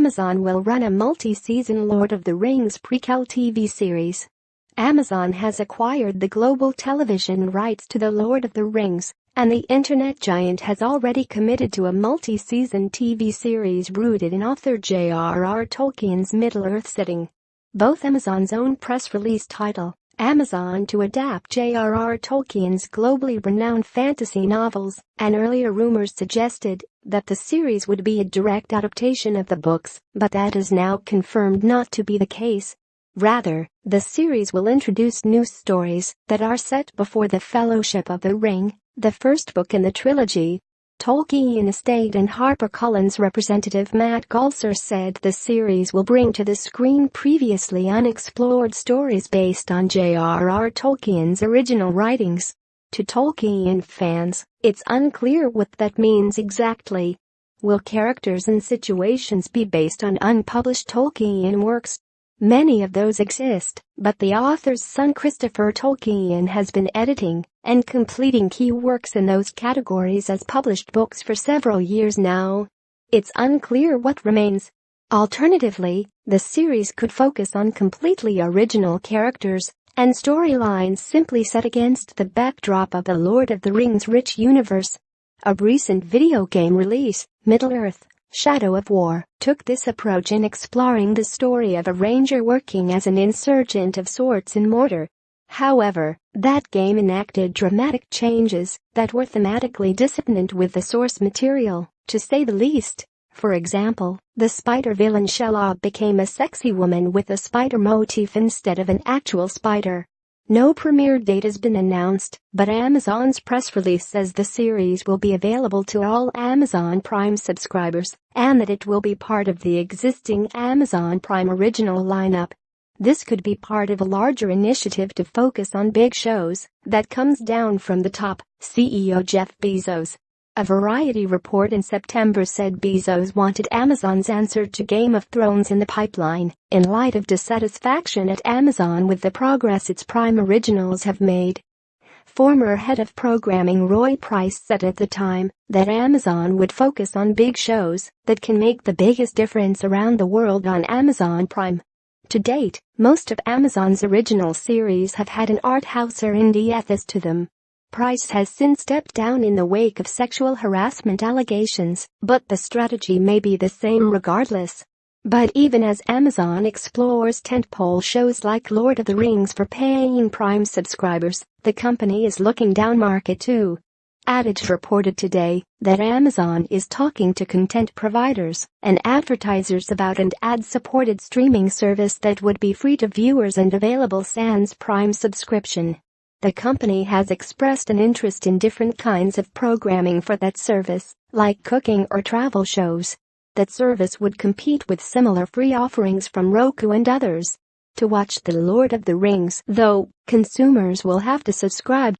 Amazon will run a multi-season Lord of the Rings prequel TV series. Amazon has acquired the global television rights to The Lord of the Rings, and the internet giant has already committed to a multi-season TV series rooted in author J.R.R. Tolkien's Middle-earth setting. Both Amazon's own press release title, Amazon to adapt J.R.R. Tolkien's globally renowned fantasy novels, and earlier rumors suggested that the series would be a direct adaptation of the books, but that is now confirmed not to be the case. Rather, the series will introduce new stories that are set before the Fellowship of the Ring, the first book in the trilogy. Tolkien Estate and HarperCollins representative Matt Galsor said the series will bring to the screen previously unexplored stories based on J.R.R. Tolkien's original writings. To Tolkien fans, it's unclear what that means exactly. Will characters and situations be based on unpublished Tolkien works? Many of those exist, but the author's son Christopher Tolkien has been editing and completing key works in those categories as published books for several years now. It's unclear what remains. Alternatively, the series could focus on completely original characters and storylines simply set against the backdrop of the Lord of the Rings rich universe. A recent video game release, Middle-earth: Shadow of War, took this approach in exploring the story of a ranger working as an insurgent of sorts in Mordor. However, that game enacted dramatic changes that were thematically dissonant with the source material, to say the least. For example, the spider villain Shelob became a sexy woman with a spider motif instead of an actual spider. No premiere date has been announced, but Amazon's press release says the series will be available to all Amazon Prime subscribers and that it will be part of the existing Amazon Prime original lineup. This could be part of a larger initiative to focus on big shows that comes down from the top, CEO Jeff Bezos. A Variety report in September said Bezos wanted Amazon's answer to Game of Thrones in the pipeline, in light of dissatisfaction at Amazon with the progress its Prime originals have made. Former head of programming Roy Price said at the time that Amazon would focus on big shows that can make the biggest difference around the world on Amazon Prime. To date, most of Amazon's original series have had an art house or indie ethos to them. Price has since stepped down in the wake of sexual harassment allegations, but the strategy may be the same regardless. But even as Amazon explores tentpole shows like Lord of the Rings for paying Prime subscribers, the company is looking down market too. Adage reported today that Amazon is talking to content providers and advertisers about an ad-supported streaming service that would be free to viewers and available sans Prime subscription. The company has expressed an interest in different kinds of programming for that service, like cooking or travel shows. That service would compete with similar free offerings from Roku and others. To watch The Lord of the Rings, though, consumers will have to subscribe